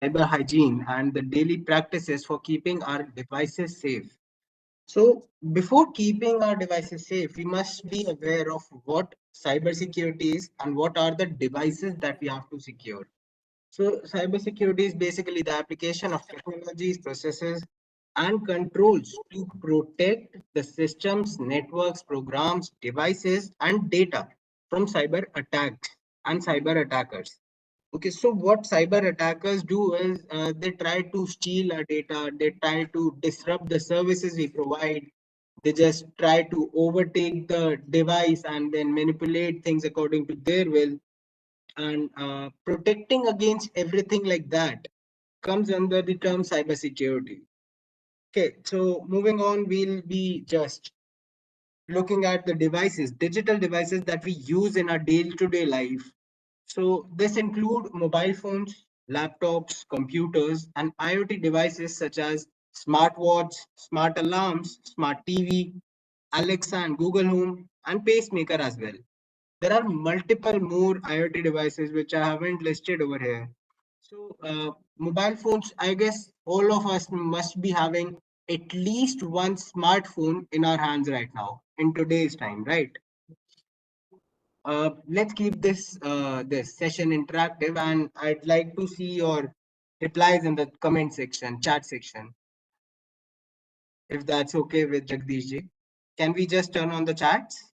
cyber hygiene, and the daily practices for keeping our devices safe. So, before keeping our devices safe, we must be aware of what cybersecurity is and what are the devices that we have to secure. So, cybersecurity is basically the application of technologies, processes, and controls to protect the systems, networks, programs, devices, and data from cyber attacks and cyber attackers. Okay, so what cyber attackers do is they try to steal our data, they try to disrupt the services we provide, they just try to overtake the device and then manipulate things according to their will. And protecting against everything like that comes under the term cybersecurity. Okay, so moving on, we'll be just looking at the devices, digital devices that we use in our day-to-day life. So this include mobile phones, laptops, computers, and IoT devices such as smartwatch, smart alarms, smart TV, Alexa and Google Home, and pacemaker as well. There are multiple more IoT devices which I haven't listed over here. So mobile phones, I guess all of us must be having at least one smartphone in our hands right now in today's time, right? Let's keep this session interactive, and I'd like to see your replies in the comment section, chat section, if that's okay with Jagdish ji. Can we just turn on the chats?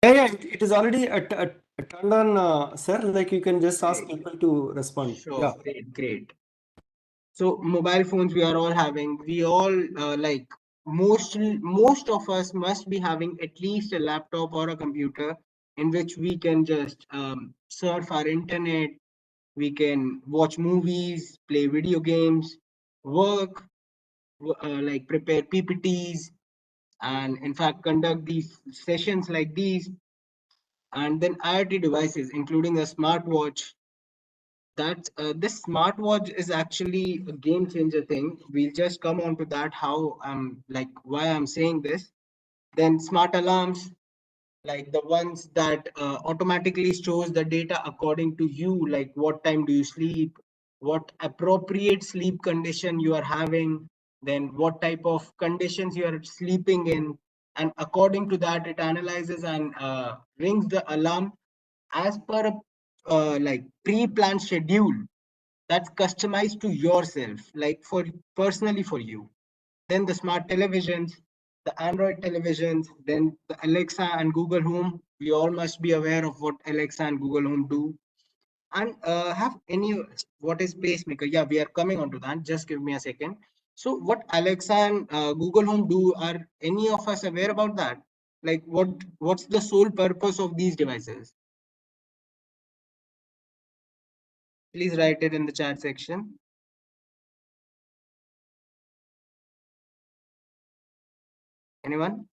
Yeah, yeah, it is already turned on, sir. Like you can just ask Great. people to respond. Sure, Yeah. great, great. So mobile phones we are all having. We all most of us must be having at least a laptop or a computer in which we can just surf our internet. We can watch movies, play video games, work, like prepare PPTs, and in fact conduct these sessions like these. And then IoT devices, including a smartwatch. That this smartwatch is actually a game changer thing. We'll just come on to that. How like why I'm saying this. Then smart alarms, like the ones that automatically stores the data according to you, like what time do you sleep, what appropriate sleep condition you are having, then what type of conditions you are sleeping in, and according to that it analyzes and rings the alarm as per a like pre-planned schedule that's customized to yourself, like for personally for you. Then the smart televisions, the Android televisions, then the Alexa and Google Home. We all must be aware of what Alexa and Google Home do. And have any what is pacemaker? Yeah, we are coming on to that. Just give me a second. So, what Alexa and Google Home do? Are any of us aware about that? Like, what's the sole purpose of these devices? Please write it in the chat section. Anyone?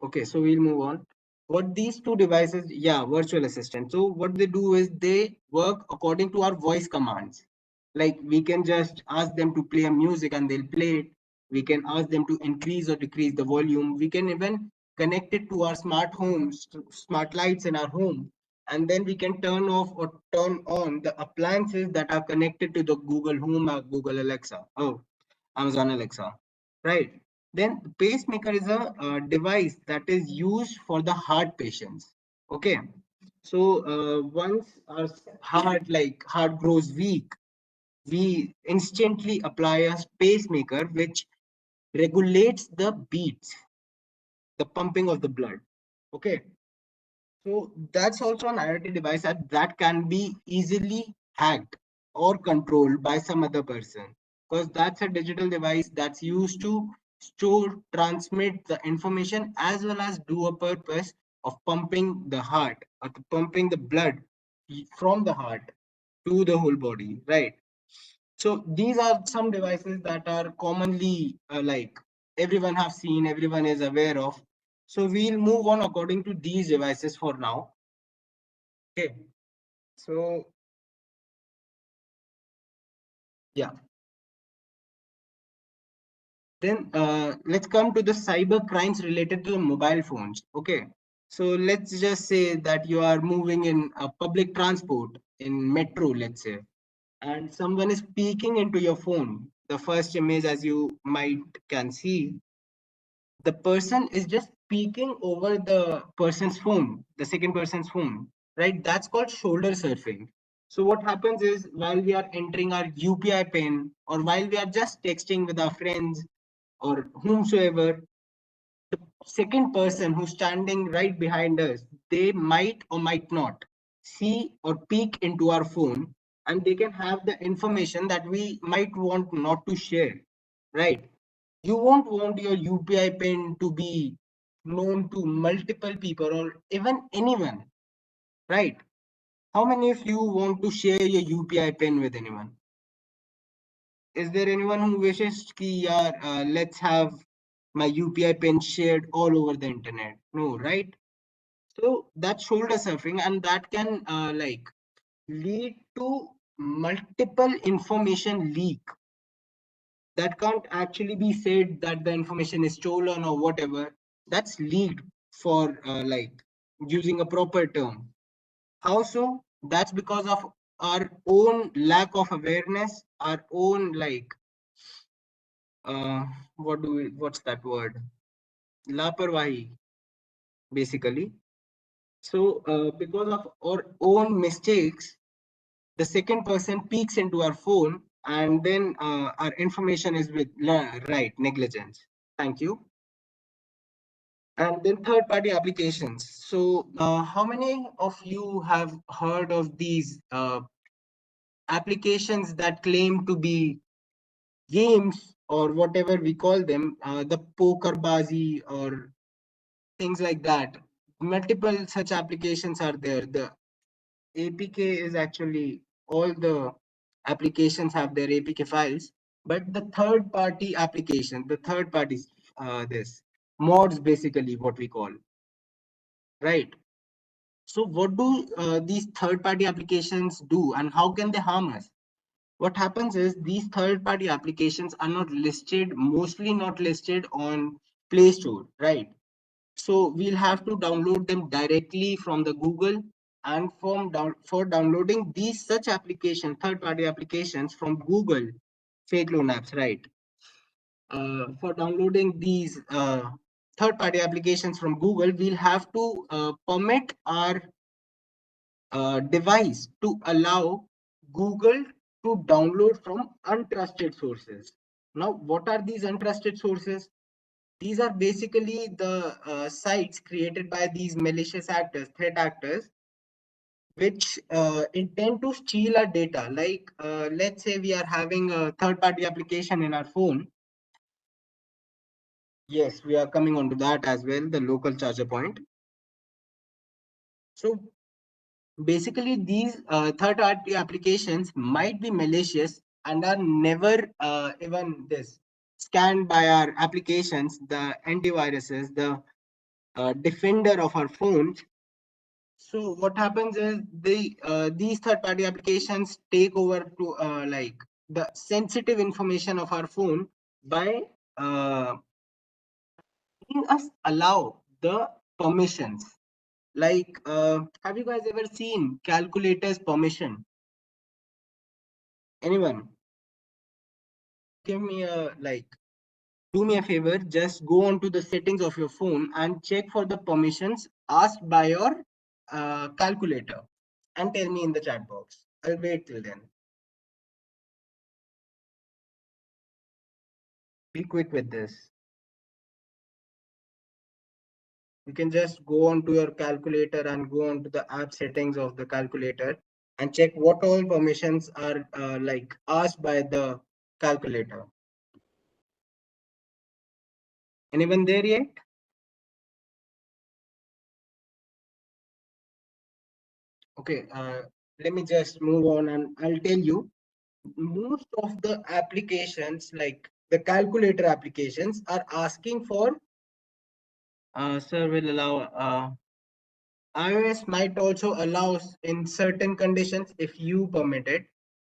Okay, so we'll move on. What these two devices, yeah, virtual assistant. So what they do is they work according to our voice commands. Like we can just ask them to play a music and they'll play it. We can ask them to increase or decrease the volume. We can even connect it to our smart homes, to smart lights in our home. And then we can turn off or turn on the appliances that are connected to the Google Home or Google Alexa. Oh, Amazon Alexa, right? Then pacemaker is a device that is used for the heart patients. Okay, so once our heart grows weak, we instantly apply a pacemaker which regulates the beats, the pumping of the blood. Okay, so that's also an IoT device that can be easily hacked or controlled by some other person, because that's a digital device that's used to store, transmit the information as well as do a purpose of pumping the heart or to pumping the blood from the heart to the whole body, right? So these are some devices that are commonly like everyone have seen, everyone is aware of. So we'll move on according to these devices for now. Okay, so yeah, then let's come to the cyber crimes related to the mobile phones. Okay, so let's just say that you are moving in a public transport in metro, let's say. and someone is peeking into your phone, the first image, as you might can see, the person is just peeking over the person's phone, the second person's phone, right? That's called shoulder surfing. So what happens is, while we are entering our UPI pin, or while we are just texting with our friends or whomsoever, the second person who's standing right behind us, they might or might not see or peek into our phone, and they can have the information that we might want not to share, right? You won't want your UPI pin to be known to multiple people or even anyone, right? How many of you want to share your UPI pin with anyone? Is there anyone who wishes ki yaar, let's have my UPI pin shared all over the internet? No, right? So that's shoulder surfing, and that can lead to multiple information leak. That can't actually be said that the information is stolen or whatever. That's leaked, for using a proper term. How so? That's because of our own lack of awareness, our own uh, what's that word? Laparwahi, basically. So because of our own mistakes, the second person peeks into our phone, and then our information is with right negligence. Thank you. And then third party applications. So how many of you have heard of these applications that claim to be games, or whatever we call them, the poker bazi or things like that? Multiple such applications are there. The APK is actually, all the applications have their APK files, but the third party application, the third parties, this mods, basically what we call, right? So what do these third party applications do, and how can they harm us? What happens is, these third party applications are not listed, mostly not listed on Play Store, right? So we'll have to download them directly from the Google. And for downloading these such applications, third party applications from Google, fake loan apps, right? For downloading these third party applications from Google, we'll have to permit our device to allow Google to download from untrusted sources. Now, what are these untrusted sources? These are basically the sites created by these malicious actors, threat actors, which intend to steal our data. Like, let's say we are having a third party application in our phone. Yes, we are coming on to that as well, the local charger point. So basically, these third-party applications might be malicious and are never even this scanned by our applications, the antiviruses, the defender of our phones. So what happens is, these third-party applications take over to the sensitive information of our phone by letting us allow the permissions. Like, have you guys ever seen calculators permission? Anyone? Give me a do me a favor, just go on to the settings of your phone and check for the permissions asked by your calculator, and tell me in the chat box. I'll wait till then. Be quick with this. You can just go on to your calculator and go on to the app settings of the calculator and check what all permissions are asked by the calculator. Anyone there yet? Okay, let me just move on, and I'll tell you, most of the applications, like the calculator applications, are asking for sir will allow iOS might also allow in certain conditions, if you permit it,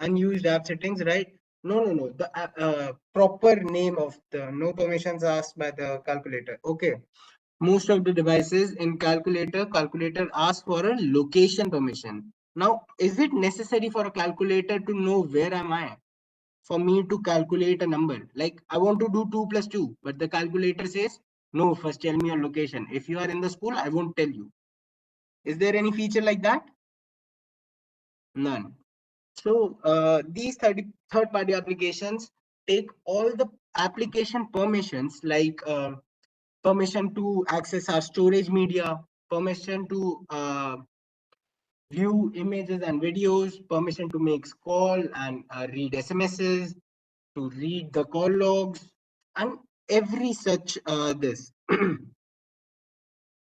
unused app settings, right? No, the proper name of the no permissions asked by the calculator. Okay, most of the devices in calculator asks for a location permission. Now, is it necessary for a calculator to know where am I? For me to calculate a number. Like I want to do 2 plus 2, but the calculator says, no, first tell me your location. If you are in the school, I won't tell you. Is there any feature like that? None. So these third party applications take all the application permissions like permission to access our storage media, permission to view images and videos, permission to make call and read SMSs, to read the call logs, and every such this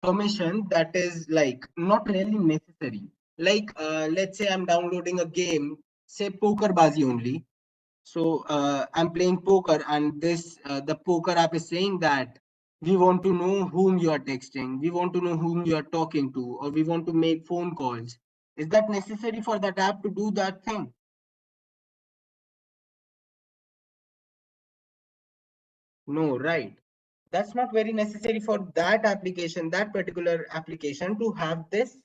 permission that is like not really necessary. Like let's say I'm downloading a game, say poker bazi only. So I'm playing poker, and this the poker app is saying that we want to know whom you are texting, we want to know whom you are talking to, or we want to make phone calls. Is that necessary for that app to do that thing? No, right. That's not very necessary for that application, that particular application to have this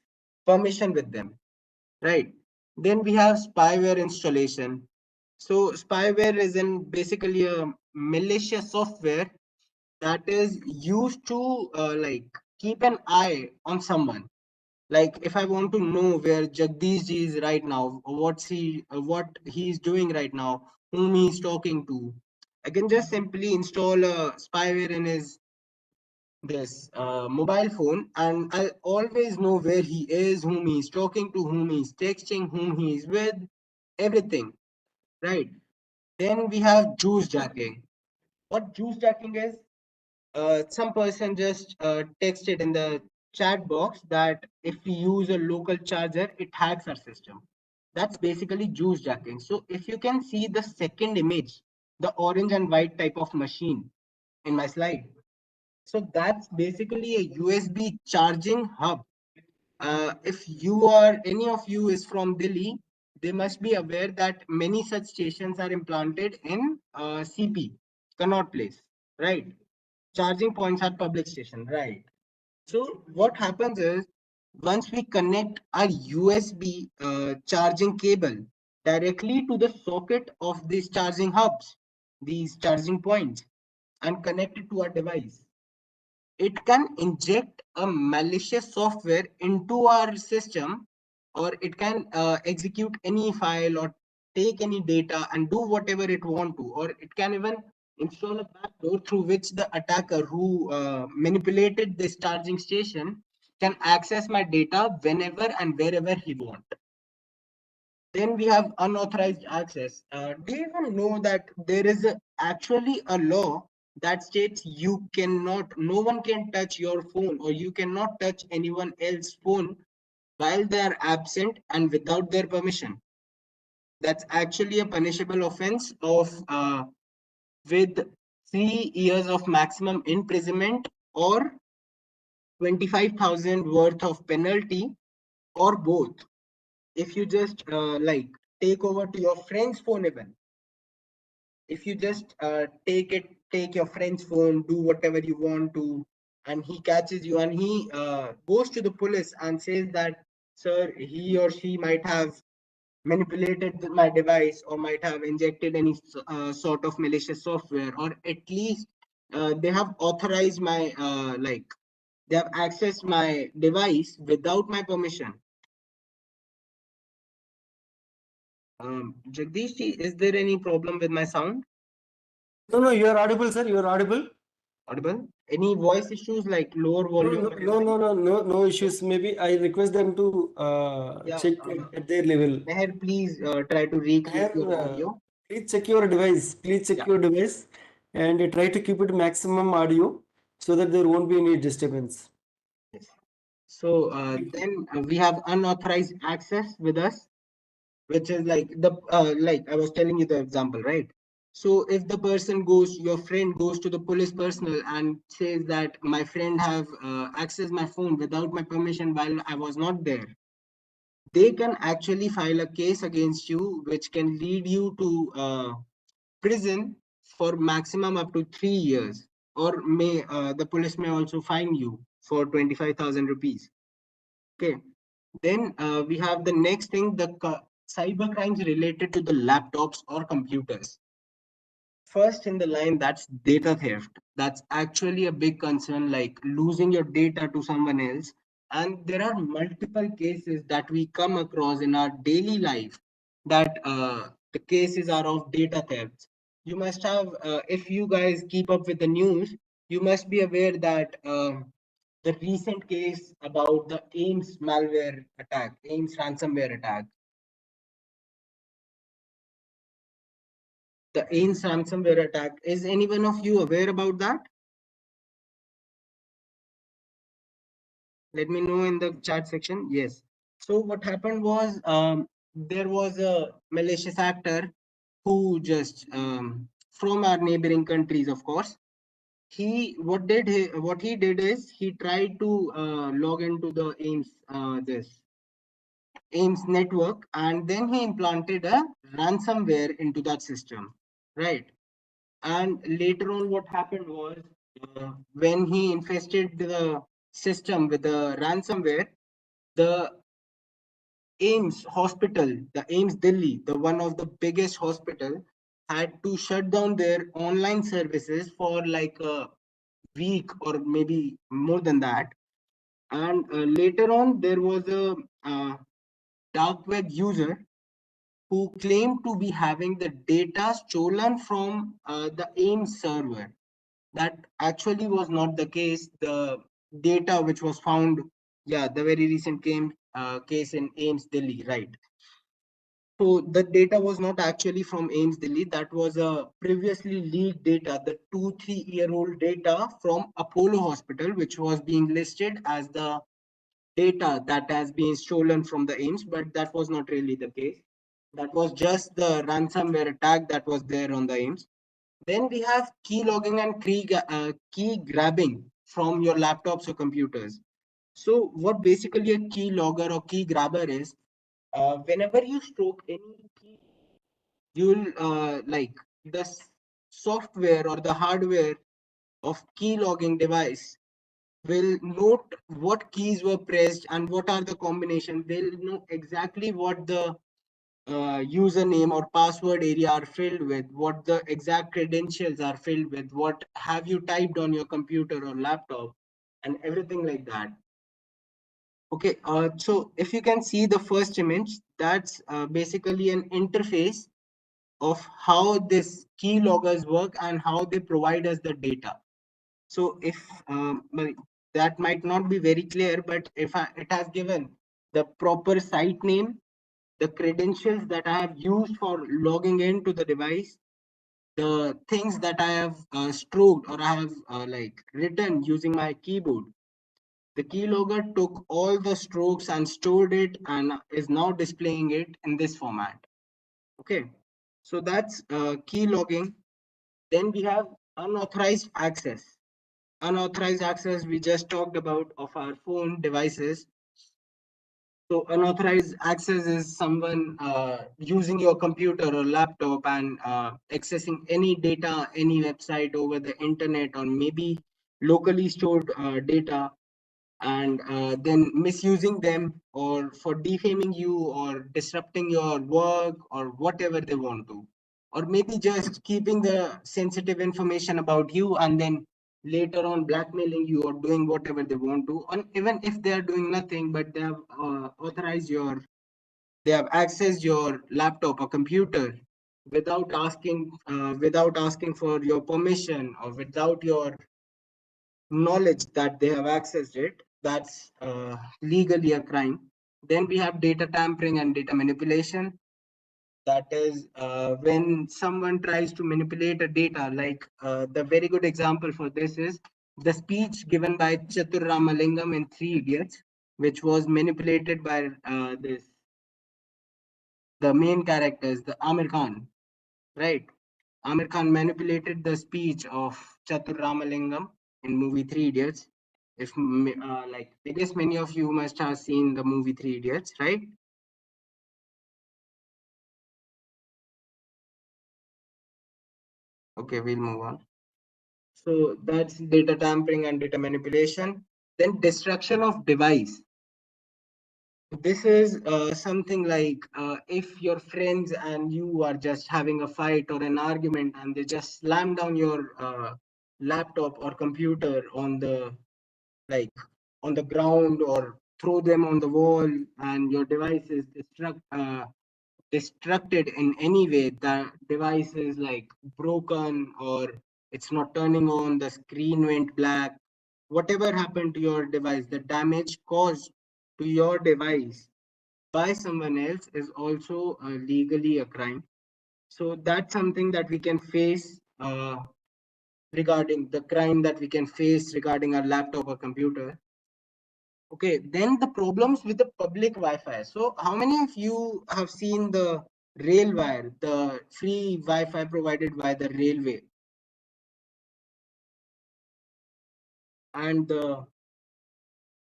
permission with them, right? Then we have spyware installation. So spyware is in basically a malicious software that is used to like keep an eye on someone. Like if I want to know where Jagdish ji is right now, what he's doing right now, whom he's talking to, I can just simply install a spyware in his this mobile phone, and I'll always know where he is, whom he's talking to, whom he's texting, whom he's with, everything, right? Then we have juice jacking. What juice jacking is? Some person just texted in the chat box that if we use a local charger, it hacks our system. That's basically juice jacking. So if you can see the second image, the orange and white type of machine in my slide, so that's basically a USB charging hub. If you are any of you is from Delhi, they must be aware that many such stations are implanted in CP, Connaught Place, right? Charging points are public station, right? So what happens is once we connect our USB charging cable directly to the socket of these charging hubs, these charging points, and connect it to our device, it can inject a malicious software into our system, or it can execute any file or take any data and do whatever it want to, or it can even install a backdoor through which the attacker who manipulated this charging station can access my data whenever and wherever he want. Then we have unauthorized access. Do you even know that there is actually a law that states you cannot, no one can touch your phone, or you cannot touch anyone else's phone while they are absent and without their permission. That's actually a punishable offense of with 3 years of maximum imprisonment or 25,000 worth of penalty, or both. If you just like take over to your friend's phone, even if you just take your friend's phone, do whatever you want to, and he catches you and he goes to the police and says that, sir, he or she might have manipulated my device or might have injected any sort of malicious software, or at least they have authorized my like they have accessed my device without my permission. Jagdish ji, is there any problem with my sound? No, no, you are audible, sir. You are audible. Audible? Any voice issues like lower No, volume no, or no, anything? no, no, no, no issues. Maybe I request them to Yeah, check at their level. Meher, please try to rekeep Here, your audio. please check your device. Please check Yeah, your device and try to keep it maximum audio so that there won't be any disturbance. yes. So Thank you. then we have unauthorized access with us, which is like the like I was telling you the example, right? So if the person goes, your friend goes to the police personnel and says that my friend have accessed my phone without my permission while I was not there, they can actually file a case against you, which can lead you to prison for maximum up to 3 years, or may the police may also fine you for 25,000 rupees. Okay. Then we have the next thing, the cyber crimes related to the laptops or computers. First in the line, that's data theft. That's actually a big concern, like losing your data to someone else. And there are multiple cases that we come across in our daily life that the cases are of data thefts. You must have, if you guys keep up with the news, you must be aware that the recent case about the Ames malware attack, Ames ransomware attack. The Ames ransomware attack. Is anyone of you aware about that? Let me know in the chat section. Yes. So what happened was there was a malicious actor who just from our neighboring countries, of course. What he did is he tried to log into the Ames network, and then he implanted a ransomware into that system, right? And later on, what happened was when he infested the system with the ransomware, the Ames hospital, the Ames Delhi, the one of the biggest hospital, had to shut down their online services for like a week or maybe more than that. And later on, there was a dark web user who claimed to be having the data stolen from the Ames server. That actually was not the case. The data which was found, yeah, the very recent case in Ames Delhi, right? So the data was not actually from Ames Delhi. That was a previously leaked data, the 2-3 year old data from Apollo Hospital, which was being listed as the data that has been stolen from the Ames, but that was not really the case. That was just the ransomware attack that was there on the Ames. Then we have key logging and key grabbing from your laptops or computers. So what basically a key logger or key grabber is, whenever you stroke any key, you'll like the software or the hardware of key logging device will note what keys were pressed and what are the combination. They'll know exactly what the username or password area are filled with, what the exact credentials are filled with, what have you typed on your computer or laptop, and everything like that. Okay, so if you can see the first image, that's basically an interface of how this key loggers work and how they provide us the data. So if well, that might not be very clear, but if it has given the proper site name, the credentials that I have used for logging into the device, the things that I have stroked or I have like written using my keyboard. The keylogger took all the strokes and stored it and is now displaying it in this format. Okay, so that's key logging. Then we have unauthorized access. Unauthorized access we just talked about of our phone devices. So unauthorized access is someone using your computer or laptop and accessing any data, any website over the internet or maybe locally stored data, and then misusing them or for defaming you or disrupting your work or whatever they want to, or maybe just keeping the sensitive information about you and then later on blackmailing you or doing whatever they want to, and even if they are doing nothing but they have authorized your they have accessed your laptop or computer without asking for your permission or without your knowledge that they have accessed it, that's legally a crime. Then we have data tampering and data manipulation. That is when someone tries to manipulate a data, like the very good example for this is the speech given by Chatur Ramalingam in Three Idiots, which was manipulated by the main characters, the Amir Khan, right? Amir Khan manipulated the speech of Chatur Ramalingam in movie Three Idiots. If like, I guess many of you must have seen the movie Three Idiots, right? Okay, we'll move on. So that's data tampering and data manipulation. Then destruction of device. This is something like if your friends and you are just having a fight or an argument and they just slam down your laptop or computer on the like on the ground or throw them on the wall and your device is destructed in any way, the device is like broken or it's not turning on, the screen went black, whatever happened to your device, the damage caused to your device by someone else is also legally a crime. So that's something that we can face regarding the crime that we can face regarding our laptop or computer. Okay, then the problems with the public Wi-Fi. So how many of you have seen the rail wire, the free Wi-Fi provided by the railway, and the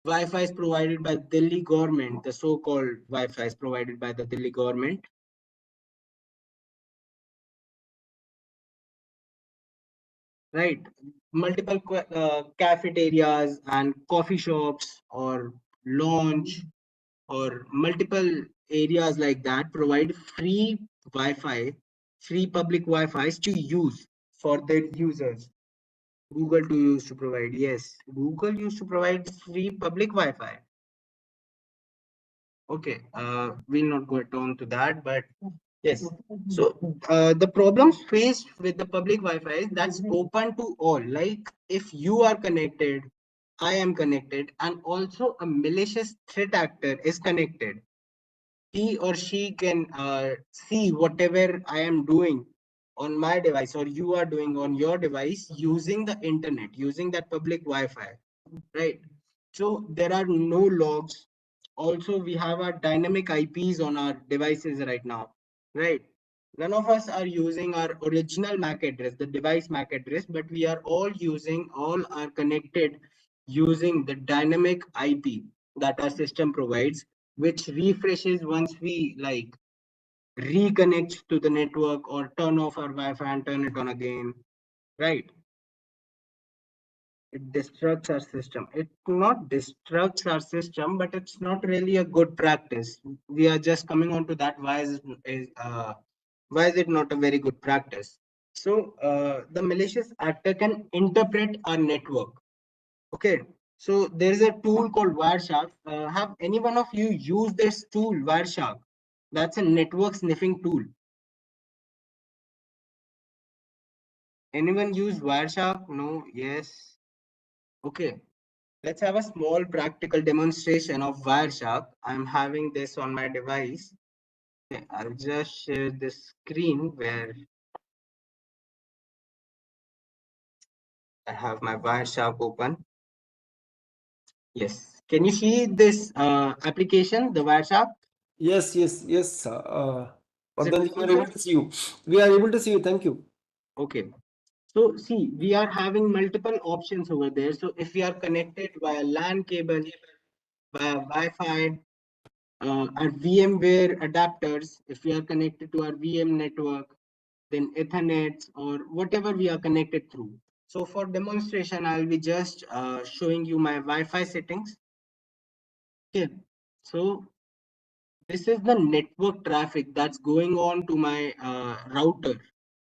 Wi-Fi is provided by Delhi government, the so-called Wi-Fi is provided by the Delhi government, right? Multiple cafeterias and coffee shops or lounge or multiple areas like that provide free Wi-Fi, free public Wi-Fi's to use for their users. Google to use to provide, yes, Google used to provide free public Wi-Fi. Okay, we'll not go on to that, but yes. So the problems faced with the public Wi-Fi is that's open to all. Like if you are connected, I am connected, and also a malicious threat actor is connected. He or she can see whatever I am doing on my device or you are doing on your device using the internet, using that public Wi-Fi, right? So there are no logs. Also, we have our dynamic IPs on our devices right now, right? None of us are using our original MAC address, the device MAC address, but we are all are connected using the dynamic IP that our system provides, which refreshes once we like reconnect to the network or turn off our Wi-Fi and turn it on again, right? It destructs our system. It not destructs our system, but it's not really a good practice. We are just coming on to that. Why is it not a very good practice? So the malicious actor can interpret our network. Okay. So there is a tool called Wireshark. Have any one of you used this tool, Wireshark? That's a network sniffing tool. Anyone use Wireshark? No. Yes. Okay. Let's have a small practical demonstration of Wireshark. I'm having this on my device. Okay, I'll just share this screen where I have my Wireshark open. Yes. Can you see this application, the Wireshark? Yes, yes, yes. Is it Vardhan, we are visible, able sir? to see you. We are able to see you. Thank you. Okay. So see, we are having multiple options over there. So if we are connected via LAN cable, via Wi-Fi, our VMware adapters, if we are connected to our VM network, then Ethernet or whatever we are connected through. So for demonstration, I'll be just showing you my Wi-Fi settings. Okay. So this is the network traffic that's going on to my router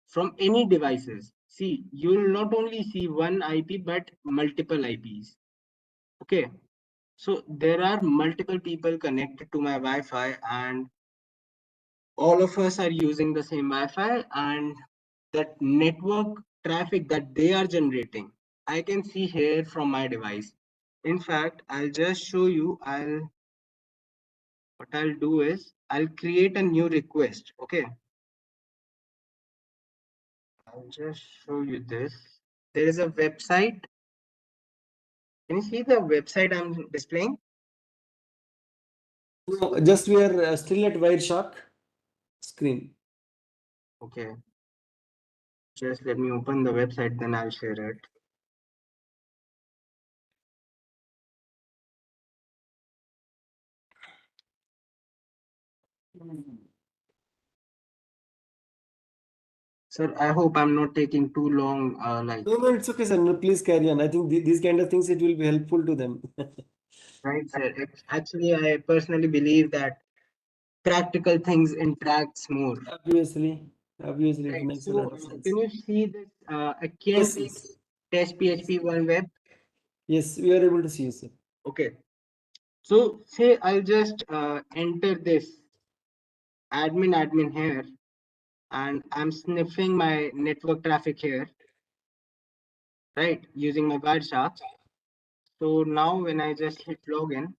from any devices. See, you will not only see one IP, but multiple IPs. Okay. So there are multiple people connected to my Wi-Fi and all of us are using the same Wi-Fi and that network traffic that they are generating, I can see here from my device. In fact, I'll just show you. What I'll do is I'll create a new request. Okay, I'll just show you this. There is a website. Can you see the website I'm displaying? No, just we are still at Wireshark screen. Okay, just let me open the website, then I'll share it. Sir, I hope I'm not taking too long. No, no, it's okay, sir. No, please carry on. I think these kind of things it will be helpful to them. Right, sir. Actually, I personally believe that practical things interacts more. Obviously, obviously, it Right. makes a So, lot of can sense. you see this? I can Yes, take yes, test PHP one web. yes. We are able to see you, sir. Okay. So, say I'll just enter this admin here, and I'm sniffing my network traffic here, right, using my Wireshark. So now when I just hit login,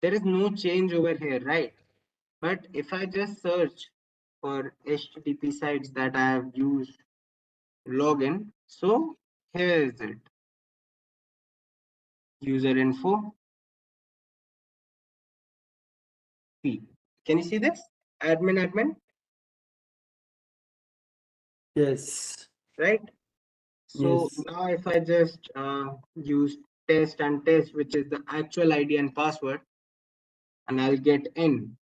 there is no change over here, right? But if I just search for HTTP sites that I have used login, so here is it. User info. See. Can you see this? Admin, Yes, right? So yes, now if I just use test and test, which is the actual ID and password, and I'll get in,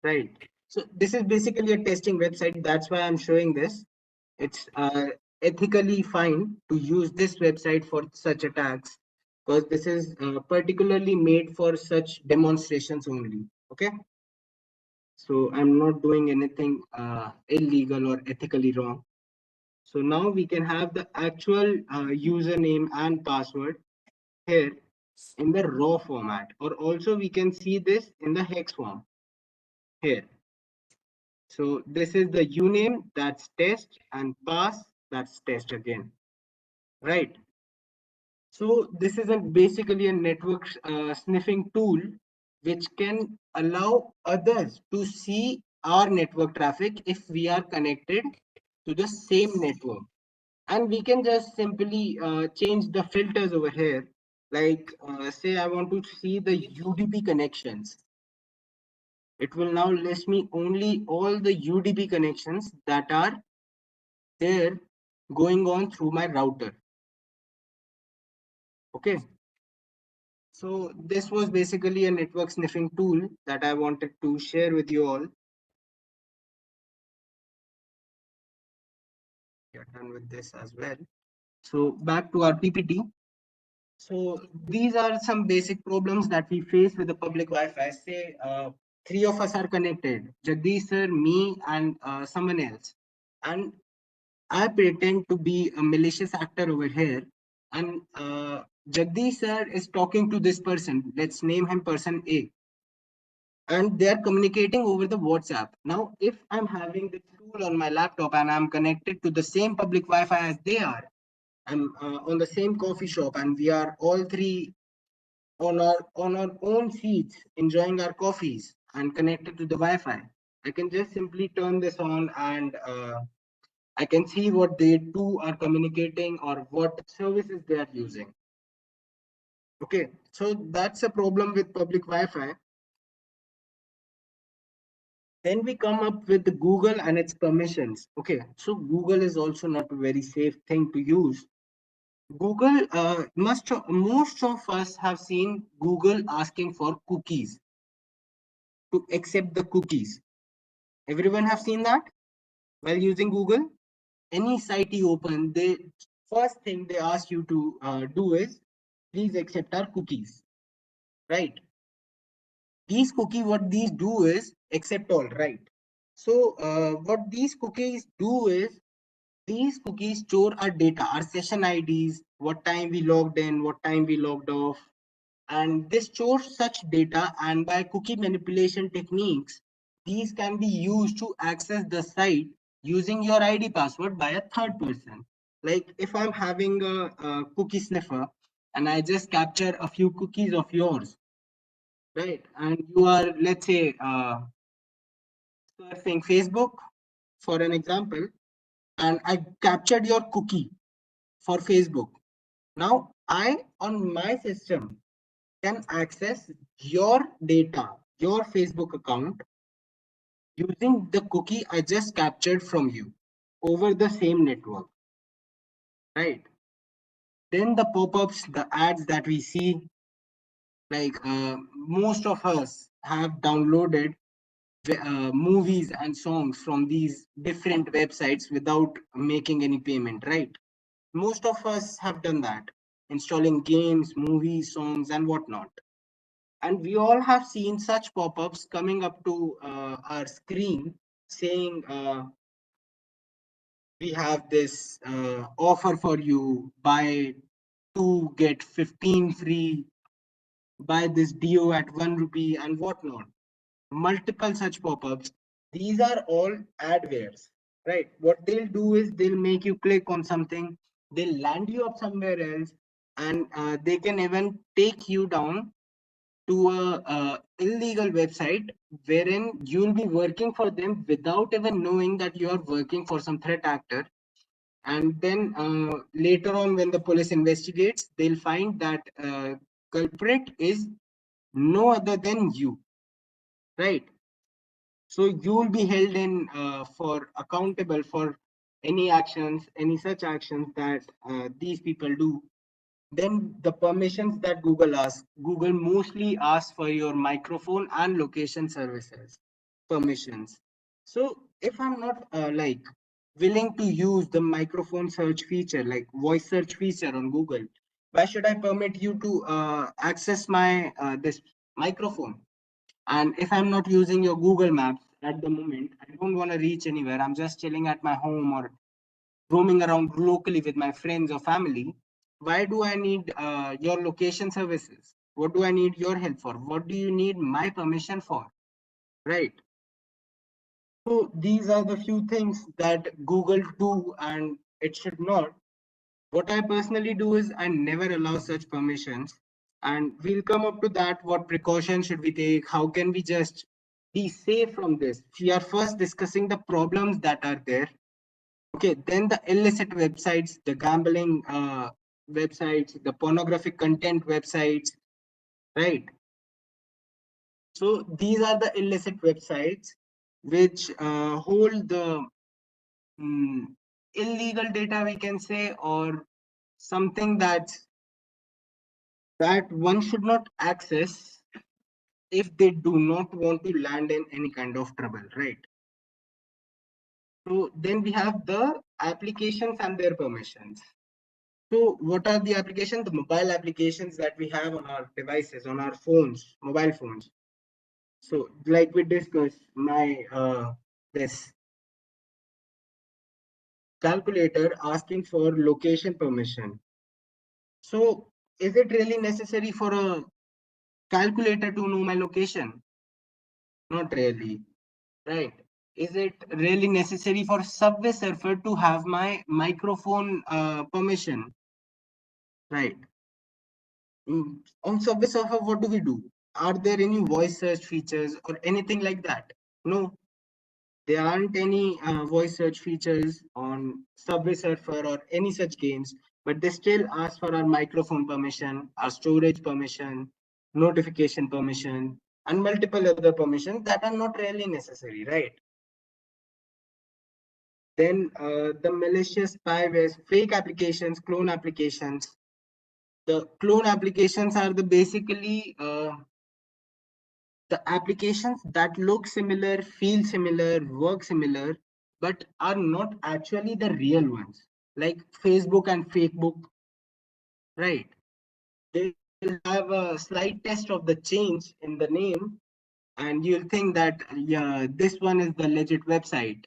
right? So this is basically a testing website. That's why I'm showing this. It's ethically fine to use this website for such attacks because this is particularly made for such demonstrations only. Okay, so I'm not doing anything illegal or ethically wrong. So now we can have the actual username and password here in the raw format, or also we can see this in the hex form here. So this is the uname, that's test, and pass, that's test again, right? So this is basically a network sniffing tool which can allow others to see our network traffic if we are connected to the same network. And we can just simply change the filters over here. Like say I want to see the UDP connections. It will now list me only all the UDP connections that are there going on through my router. Okay. So this was basically a network sniffing tool that I wanted to share with you all. We are done with this as well. So back to our PPT. So these are some basic problems that we face with the public Wi-Fi. Say three of us are connected, Jagdish sir, me, and someone else. And I pretend to be a malicious actor over here. And Jagdish sir is talking to this person. Let's name him person A. And they are communicating over the WhatsApp. Now, if I'm having this tool on my laptop and I'm connected to the same public Wi-Fi as they are, I'm on the same coffee shop, and we are all three on our own seats enjoying our coffees and connected to the Wi-Fi. I can just simply turn this on, and I can see what they two are communicating or what services they are using. Okay, so that's a problem with public Wi-Fi. Then we come up with the Google and its permissions. Okay, so Google is also not a very safe thing to use. Google, most of us have seen Google asking for cookies to accept the cookies. Everyone have seen that while using Google. Any site you open, they first thing they ask you to do is please accept our cookies, right? These cookies, what these do is accept all, right? So what these cookies do is these cookies store our data, our session IDs, what time we logged in, what time we logged off, and this stores such data. And by cookie manipulation techniques, these can be used to access the site using your ID password by a third person. Like if I'm having a cookie sniffer and I just capture a few cookies of yours, right? And you are, let's say, surfing Facebook for an example, and I captured your cookie for Facebook. Now I on my system can access your data, your Facebook account using the cookie I just captured from you over the same network, right? Then the pop-ups, the ads that we see, like most of us have downloaded movies and songs from these different websites without making any payment, right? Most of us have done that, installing games, movies, songs, and whatnot. And we all have seen such pop-ups coming up to our screen saying, we have this offer for you, buy 2 get 15 free, buy this deo at 1 rupee and whatnot. Multiple such pop-ups. These are all adwares, right? What they'll do is they'll make you click on something, they'll land you up somewhere else, and they can even take you down to a illegal website wherein you'll be working for them without even knowing that you are working for some threat actor. And then later on, when the police investigates, they'll find that culprit is no other than you, right? So you will be held in for accountable for any actions, any such actions that these people do. Then the permissions that Google asks, Google mostly asks for your microphone and location services permissions. So if I'm not like willing to use the microphone search feature, like voice search feature on Google, why should I permit you to access my this microphone? And if I'm not using your Google Maps at the moment, I don't want to reach anywhere. I'm just chilling at my home or roaming around locally with my friends or family. Why do I need your location services? What do I need your help for? What do you need my permission for? Right. So these are the few things that Google do and it should not. What I personally do is I never allow such permissions. And we'll come up to that. What precautions should we take? How can we just be safe from this? We are first discussing the problems that are there. Okay, then the illicit websites, the gambling websites, the pornographic content websites, right? So these are the illicit websites which hold the mm, illegal data, we can say, or something that one should not access if they do not want to land in any kind of trouble, right? So then we have the applications and their permissions. So what are the applications? The mobile applications that we have on our devices, on our phones, mobile phones. So like we discussed, my this calculator asking for location permission. So is it really necessary for a calculator to know my location? Not really, right? Is it really necessary for Subway Surfer to have my microphone permission? Right. On Subway Surfer, what do we do? Are there any voice search features or anything like that? No, there aren't any voice search features on Subway Surfer or any such games, but they still ask for our microphone permission, our storage permission, notification permission, and multiple other permissions that are not really necessary, right? Then the malicious spyware, fake applications, clone applications. The clone applications are the basically the applications that look similar, feel similar, work similar, but are not actually the real ones, like Facebook and Fakebook, right? They'll have a slight test of the change in the name, and you'll think that, yeah, this one is the legit website.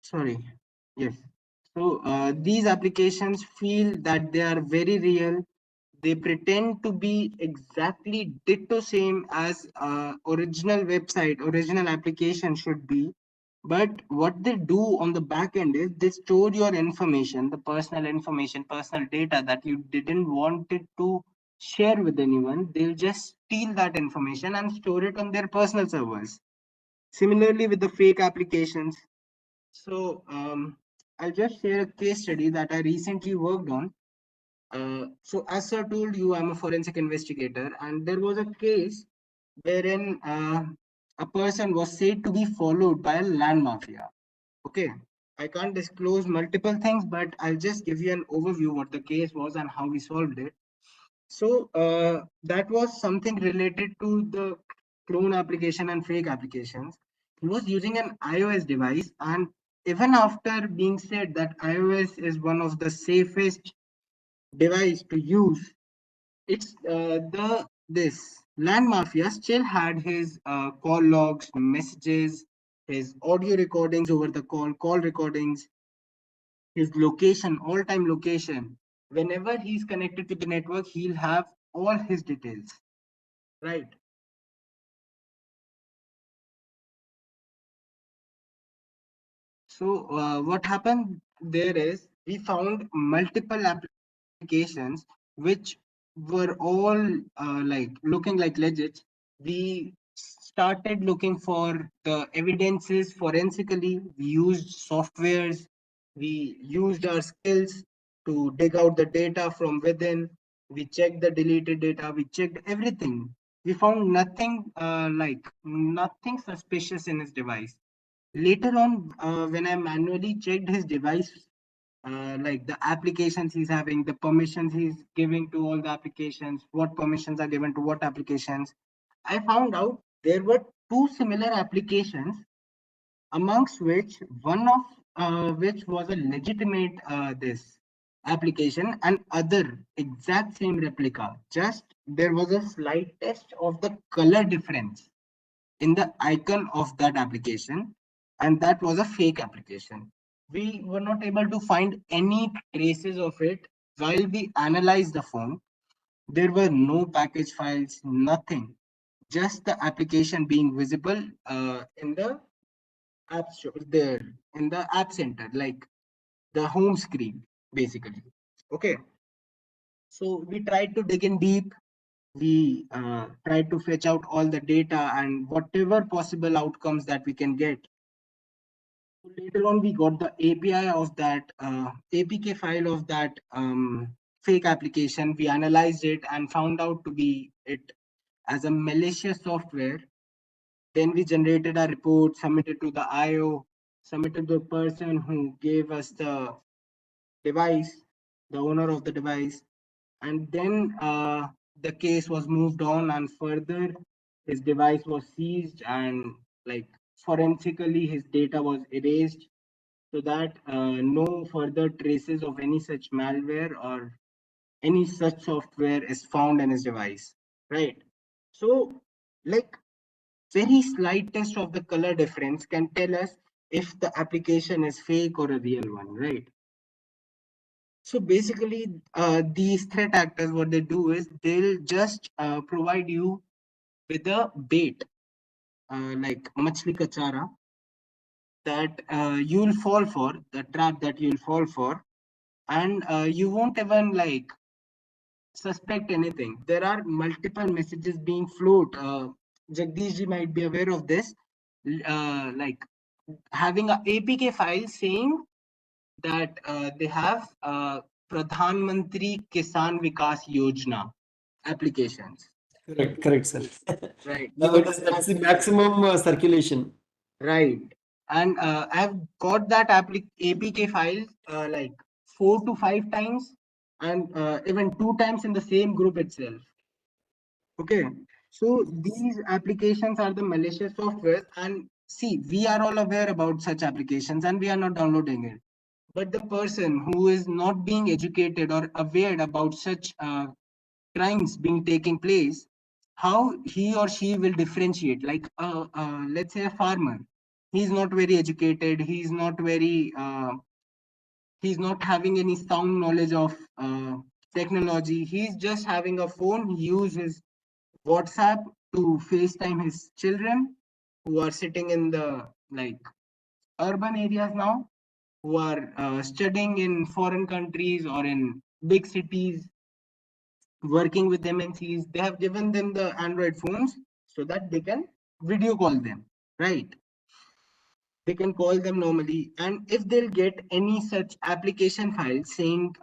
Sorry. Yes. So these applications feel that they are very real. They pretend to be exactly ditto same as original website, original application should be. But what they do on the back end is they store your information, the personal information, personal data that you didn't want it to share with anyone. They'll just steal that information and store it on their personal servers. Similarly, with the fake applications, so I'll just share a case study that I recently worked on. So as I told you, I'm a forensic investigator, and there was a case wherein a person was said to be followed by a land mafia. Okay, I can't disclose multiple things, but I'll just give you an overview what the case was and how we solved it. So that was something related to the clone application and fake applications. He was using an iOS device, and even after being said that iOS is one of the safest device to use, it's the this land mafia still had his call logs, messages, his audio recordings over the call recordings, his location, all time location. Whenever he's connected to the network, he'll have all his details, right? So what happened there is we found multiple applications which were all like looking like legit. We started looking for the evidences forensically. We used softwares. We used our skills to dig out the data from within. We checked the deleted data. We checked everything. We found nothing nothing suspicious in his device. Later on, when I manually checked his device, like the applications he's having, the permissions he's giving to all the applications, what permissions are given to what applications, I found out there were two similar applications, amongst which one of which was a legitimate this application and other exact same replica. Just there was a slight test of the color difference in the icon of that application, and that was a fake application. We were not able to find any traces of it while we analyzed the phone. There were no package files, nothing, just the application being visible in the there in the app center, like the home screen, basically. Okay, so we tried to dig in deep. We tried to fetch out all the data and whatever possible outcomes that we can get. Later on, we got the API of that APK file of that fake application. We analyzed it and found out to be it as a malicious software. Then we generated a report, submitted to the IO, submitted to the person who gave us the device, the owner of the device, and then the case was moved on and further his device was seized and like forensically his data was erased so that no further traces of any such malware or any such software is found in his device, right? So like very slight test of the color difference can tell us if the application is fake or a real one, right? So basically, these threat actors, what they do is they'll just provide you with a bait, like machli kachara, that you'll fall for, the trap that you'll fall for, and you won't even like suspect anything. There are multiple messages being float. Jagdish ji might be aware of this, like having a APK file saying that they have Pradhan Mantri Kisan Vikas Yojana applications. Correct, sir. Right. You would Nowadays, have that's had the to hear it. maximum circulation. Right. And I've got that APK file like 4 to 5 times and even 2 times in the same group itself. Okay. So these applications are the malicious software. And see, we are all aware about such applications and we are not downloading it. But the person who is not being educated or aware about such crimes being taking place, how he or she will differentiate? Like, let's say a farmer, he's not very educated, he's not having any sound knowledge of technology. He's just having a phone. He uses WhatsApp to FaceTime his children who are sitting in the like urban areas now, who are studying in foreign countries or in big cities, working with MNCs. They have given them the Android phones so that they can video call them, right? They can call them normally. And if they'll get any such application file saying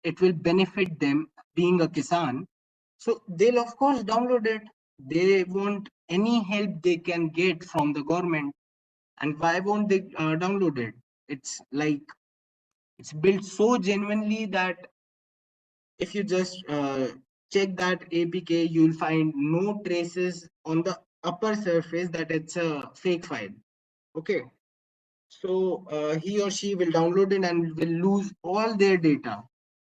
it will benefit them being a Kisan, so they'll of course download it. They want any help they can get from the government. And why won't they download it? It's like it's built so genuinely that if you just check that APK, you'll find no traces on the upper surface that it's a fake file. Okay, so he or she will download it and will lose all their data.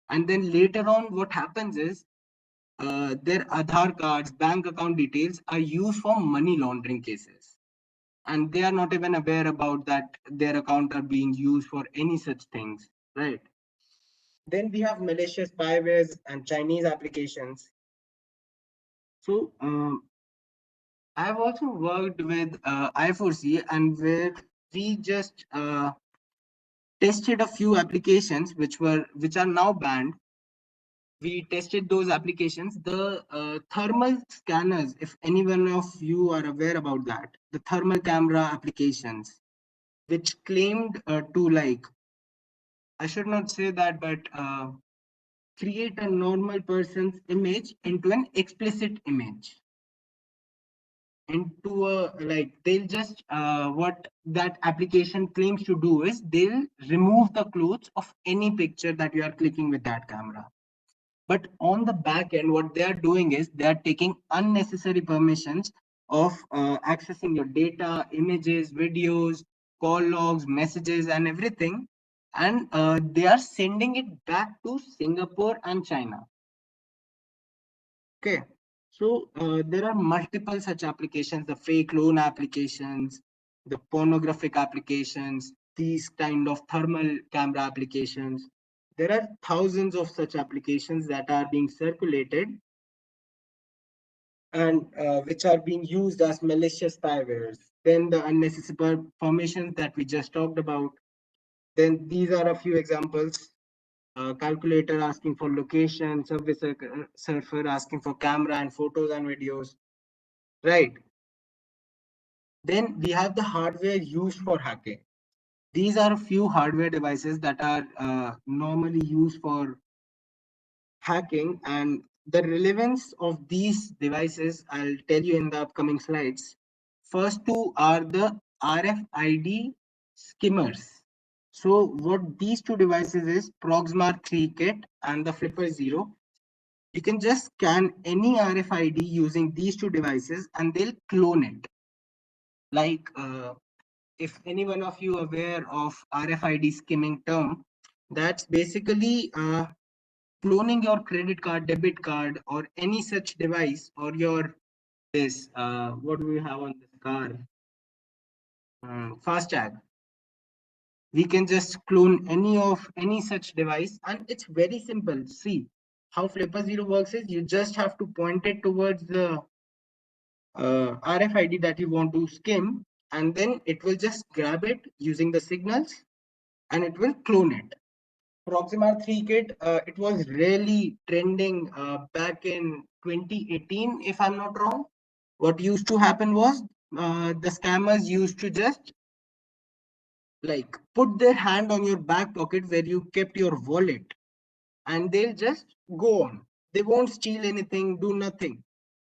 And then later on, what happens is their Aadhaar cards, bank account details are used for money laundering cases. And they are not even aware about that their account are being used for any such things, right? Then we have malicious spywares and Chinese applications. So I have also worked with I4C, and where we just tested a few applications which are now banned. We tested those applications. The thermal scanners, if any one of you are aware about that, the thermal camera applications, which claimed to like, I should not say that, but create a normal person's image into an explicit image, into a like they'll just what that application claims to do is they'll remove the clothes of any picture that you are clicking with that camera. But on the back end, what they are doing is they are taking unnecessary permissions of accessing your data, images, videos, call logs, messages, and everything. And they are sending it back to Singapore and China. Okay. So there are multiple such applications, the fake loan applications, the pornographic applications, these kind of thermal camera applications. There are thousands of such applications that are being circulated and which are being used as malicious spywares. Then the unnecessary permissions that we just talked about. Then these are a few examples. Calculator asking for location, surfer asking for camera and photos and videos. Right. Then we have the hardware used for hacking. These are a few hardware devices that are normally used for hacking, and the relevance of these devices I'll tell you in the upcoming slides. First two are the RFID skimmers. So what these two devices is Proxmark 3 kit and the Flipper Zero. You can just scan any RFID using these two devices and they'll clone it. Like if any one of you aware of RFID skimming term, that's basically cloning your credit card, debit card, or any such device, or your this what do we have on this car? Fastag. We can just clone any such device, and it's very simple. See how Flipper Zero works is you just have to point it towards the RFID that you want to skim, and then it will just grab it using the signals and it will clone it. Proxima 3 kit, it was really trending back in 2018, if I'm not wrong. What used to happen was the scammers used to just like put their hand on your back pocket where you kept your wallet, and they'll just go on. They won't steal anything, do nothing.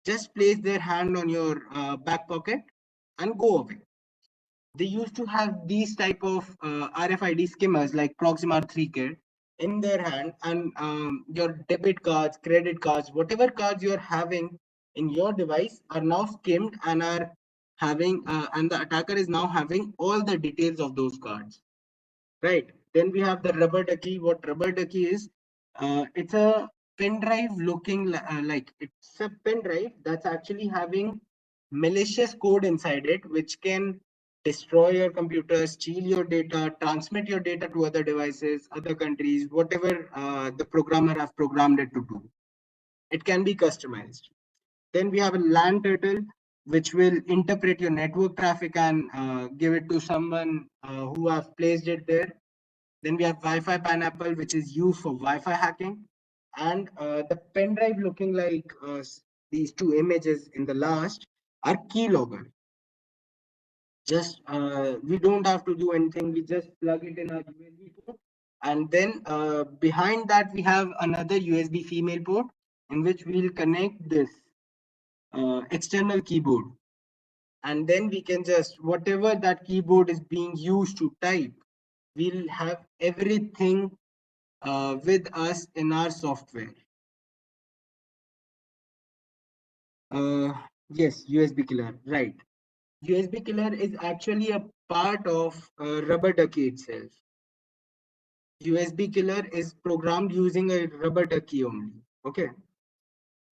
Just place their hand on your back pocket and go away. They used to have these type of RFID skimmers like Proxima 3K in their hand, and your debit cards, credit cards, whatever cards you're having in your device are now skimmed and are having, and the attacker is now having all the details of those cards. Right. Then we have the rubber ducky. What rubber ducky is? It's a pen drive looking like it's a pen drive that's actually having malicious code inside it, which can destroy your computer, steal your data, transmit your data to other devices, other countries, whatever the programmer have programmed it to do. It can be customized. Then we have a LAN turtle, which will interpret your network traffic and give it to someone who have placed it there. Then we have Wi-Fi pineapple, which is used for Wi-Fi hacking, and the pen drive looking like these two images in the last are keylogger. Just we don't have to do anything. We just plug it in our USB port, and then behind that we have another USB female port in which we'll connect this external keyboard, and then we can just whatever that keyboard is being used to type, we'll have everything with us in our software. Yes, USB killer, right. USB killer is actually a part of rubber ducky itself. USB killer is programmed using a rubber ducky only. Okay.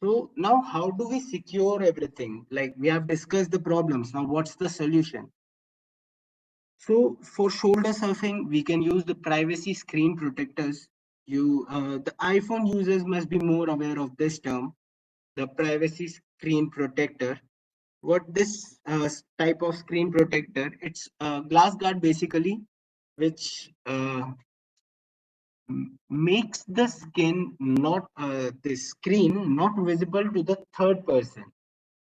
So now how do we secure everything? Like we have discussed the problems. Now what's the solution? So for shoulder surfing, we can use the privacy screen protectors. The iPhone users must be more aware of this term, the privacy screen protector. What this type of screen protector? It's a glass guard basically, which makes the the screen not visible to the third person,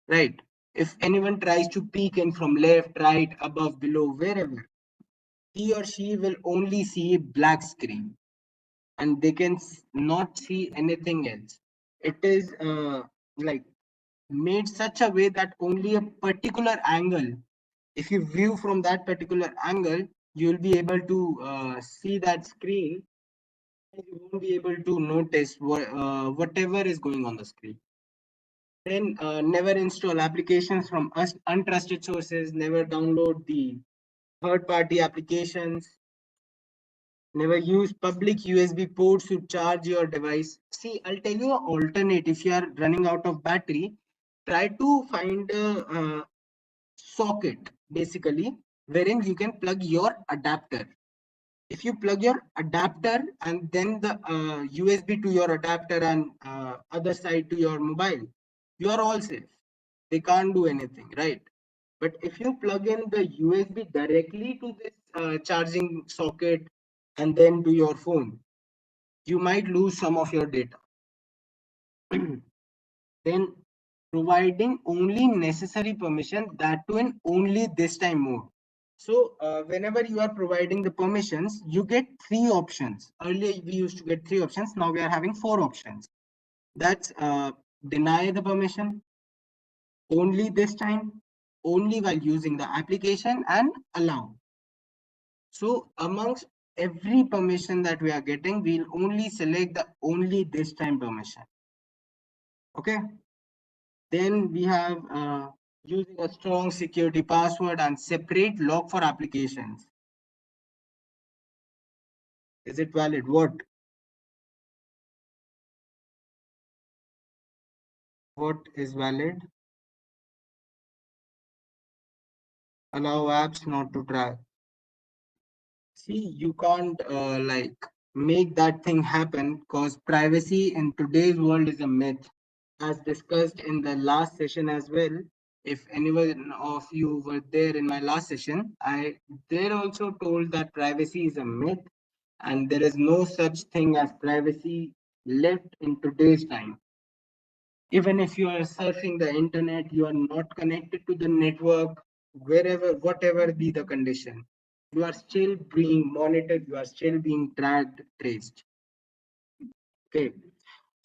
right? If anyone tries to peek in from left, right, above, below, wherever, he or she will only see a black screen and they can not see anything else. It is like made such a way that only a particular angle, if you view from that particular angle, you will be able to see that screen. You won't be able to notice whatever is going on the screen. Then never install applications from untrusted sources. Never download the third party applications. Never use public USB ports to charge your device. See, I'll tell you an alternate. If you are running out of battery, try to find a socket basically wherein you can plug your adapter. If you plug your adapter and then the USB to your adapter and other side to your mobile, you are all safe. They can't do anything, right? But if you plug in the USB directly to this charging socket and then to your phone, you might lose some of your data. Then providing only necessary permission, that to in only this time mode. So whenever you are providing the permissions, you get three options. Earlier we used to get three options. Now we are having four options. That's deny the permission, only this time, only while using the application, and allow. So amongst every permission that we are getting, we'll only select the only this time permission. Okay. Then we have using a strong security password and separate lock for applications. Is it valid? What is valid? Allow apps not to track. See, you can't make that thing happen because privacy in today's world is a myth, as discussed in the last session as well. If anyone of you were there in my last session, I there also told that privacy is a myth and there is no such thing as privacy left in today's time. Even if you are surfing the internet, you are not connected to the network, wherever, whatever be the condition, you are still being monitored, you are still being tracked, traced. Okay.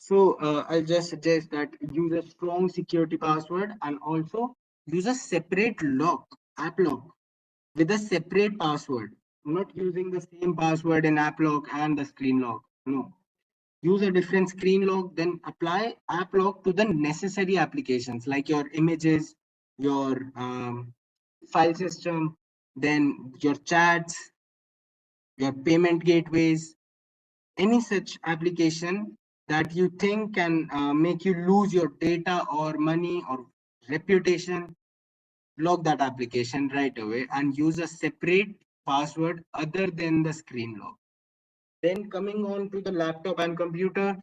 So I'll just suggest that use a strong security password and also use a separate lock, app lock with a separate password. Not using the same password in app lock and the screen lock. No, use a different screen lock, then apply app lock to the necessary applications like your images, your file system, then your chats, your payment gateways, any such application that you think can make you lose your data or money or reputation. Lock that application right away and use a separate password other than the screen lock. Then coming on to the laptop and computer,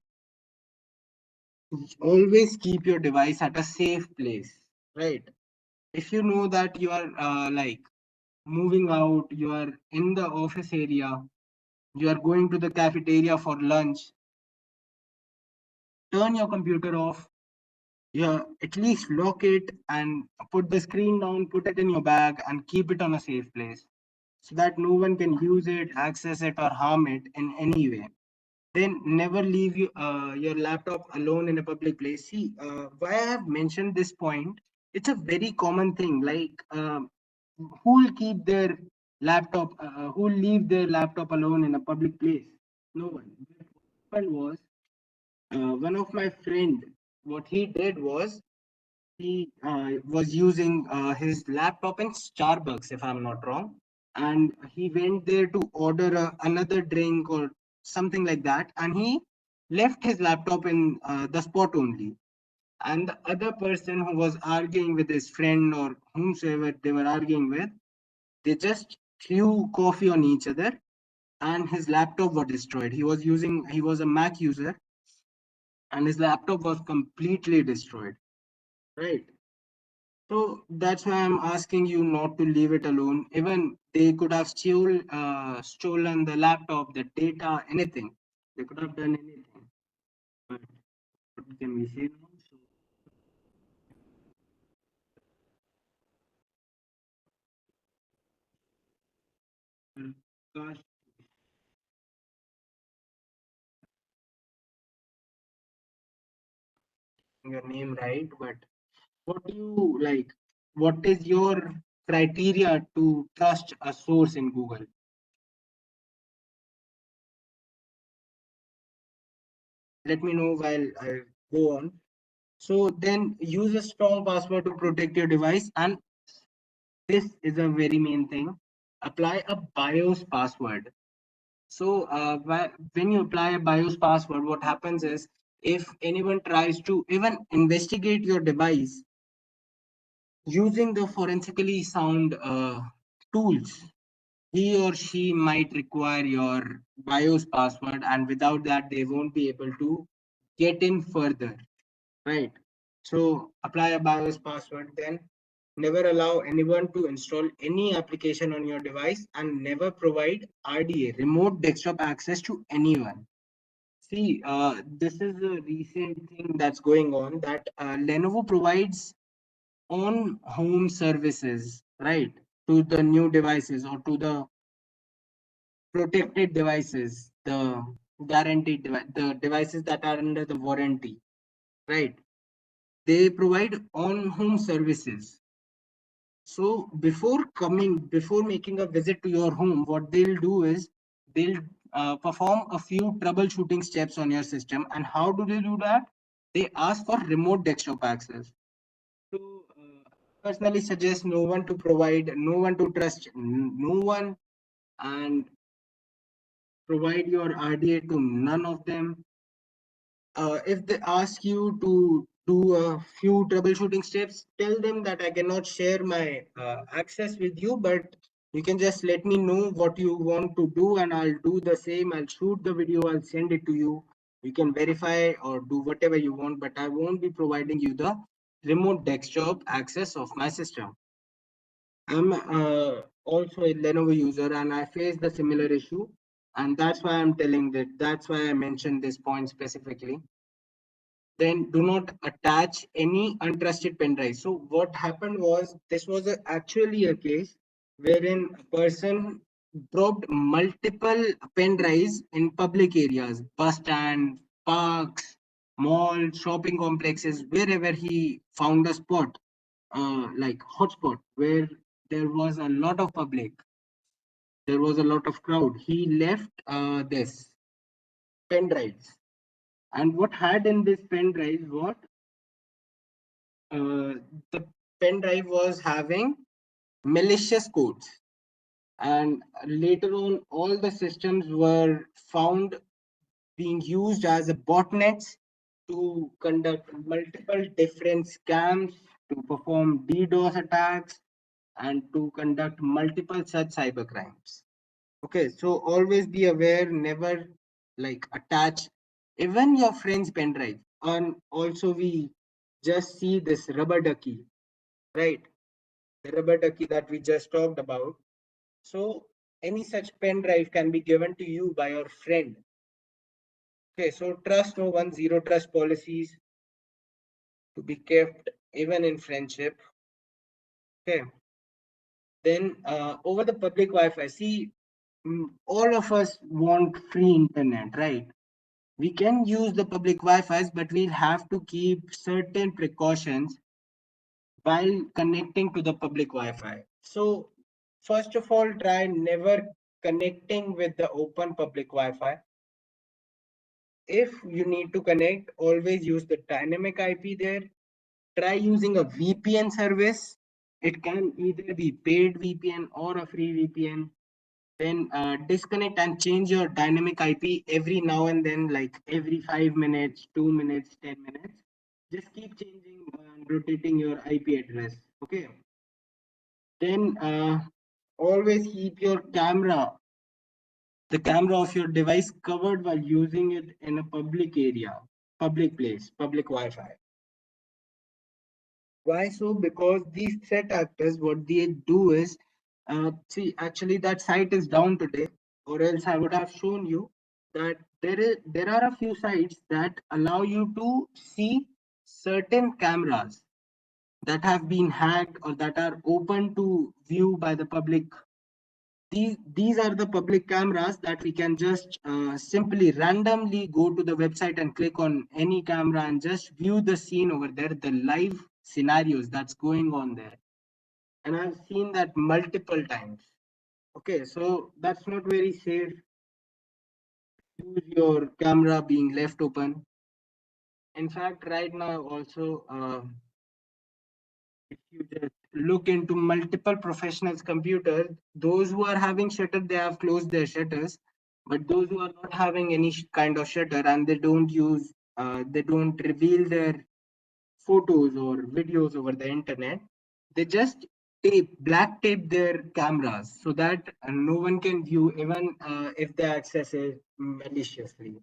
always keep your device at a safe place, right? If you know that you are moving out, you are in the office area, you are going to the cafeteria for lunch, turn your computer off. Yeah, at least lock it and put the screen down, put it in your bag and keep it on a safe place so that no one can use it, access it, or harm it in any way. Then never leave your laptop alone in a public place. See, why I have mentioned this point, it's a very common thing. Who will keep their who will leave their laptop alone in a public place? No one. What happened was, one of my friend, what he did was he was using his laptop in Starbucks, if I'm not wrong, and he went there to order another drink or something like that, and he left his laptop in the spot only. And the other person who was arguing with his friend or whomsoever they were arguing with, they just threw coffee on each other, and his laptop was destroyed. He was a Mac user, and his laptop was completely destroyed. Right. So that's why I'm asking you not to leave it alone. Even they could have stolen the laptop, the data, anything. They could have done anything. But what can we say now? So, gosh, your name right, but what do you like? What is your criteria to trust a source in Google? Let me know while I go on. So then use a strong password to protect your device, and this is a very main thing. Apply a BIOS password. So when you apply a BIOS password, what happens is if anyone tries to even investigate your device using the forensically sound tools, he or she might require your BIOS password, and without that, they won't be able to get in further. Right. So apply a BIOS password, then never allow anyone to install any application on your device, and never provide RDA, remote desktop access, to anyone. See, this is a recent thing that's going on, that Lenovo provides on home services, right, to the new devices or to the protected devices, the the devices that are under the warranty, right? They provide on home services. So before making a visit to your home, what they'll do is they'll perform a few troubleshooting steps on your system. And how do they do that? They ask for remote desktop access. So personally suggest no one to trust, no one, and provide your RDA to none of them. If they ask you to do a few troubleshooting steps, tell them that I cannot share my access with you, but you can just let me know what you want to do, and I'll do the same. I'll shoot the video, I'll send it to you. You can verify or do whatever you want, but I won't be providing you the remote desktop access of my system. I'm also a Lenovo user, and I face the similar issue, and that's why I'm telling that. That's why I mentioned this point specifically. Then do not attach any untrusted pen drive. So what happened was, this was actually a case wherein a person dropped multiple pen drives in public areas, bus stand, parks, malls, shopping complexes, wherever he found a spot, like hotspot, where there was a lot of public, there was a lot of crowd. He left this pen drives. And what had in this pen drive, what the pen drive was having malicious codes, and later on all the systems were found being used as a botnets to conduct multiple different scams, to perform DDoS attacks, and to conduct multiple such cyber crimes. Okay, so always be aware, never like attach even your friend's pen drive. And also we just see this rubber ducky, right? The rubber ducky that we just talked about. So any such pen drive can be given to you by your friend. Okay, so trust no one, zero trust policies to be kept even in friendship. Okay, then over the public Wi-Fi, see, all of us want free internet, right? We can use the public Wi-Fi's, but we'll have to keep certain precautions while connecting to the public Wi-Fi. So first of all, try never connecting with the open public Wi-Fi. If you need to connect, always use the dynamic IP there. try using a VPN service. It can either be paid VPN or a free VPN. Then disconnect and change your dynamic IP every now and then, like every 5 minutes, 2 minutes, 10 minutes. Just keep changing and rotating your IP address. Okay. Then always keep your the camera of your device covered while using it in a public area, public place, public Wi-Fi. Why so? Because these threat actors, what they do is, see, actually that site is down today, or else I would have shown you that there are a few sites that allow you to see certain cameras that have been hacked or that are open to view by the public. These are the public cameras that we can just simply randomly go to the website and click on any camera and just view the scene over there, the live scenarios that's going on there. And I've seen that multiple times. Okay, so that's not very safe. Use your camera being left open. In fact, right now also, if you just look into multiple professionals' computers, those who are having shutter, they have closed their shutters. But those who are not having any kind of shutter and they don't reveal their photos or videos over the internet, they just black tape their cameras so that no one can view, even if they access it maliciously.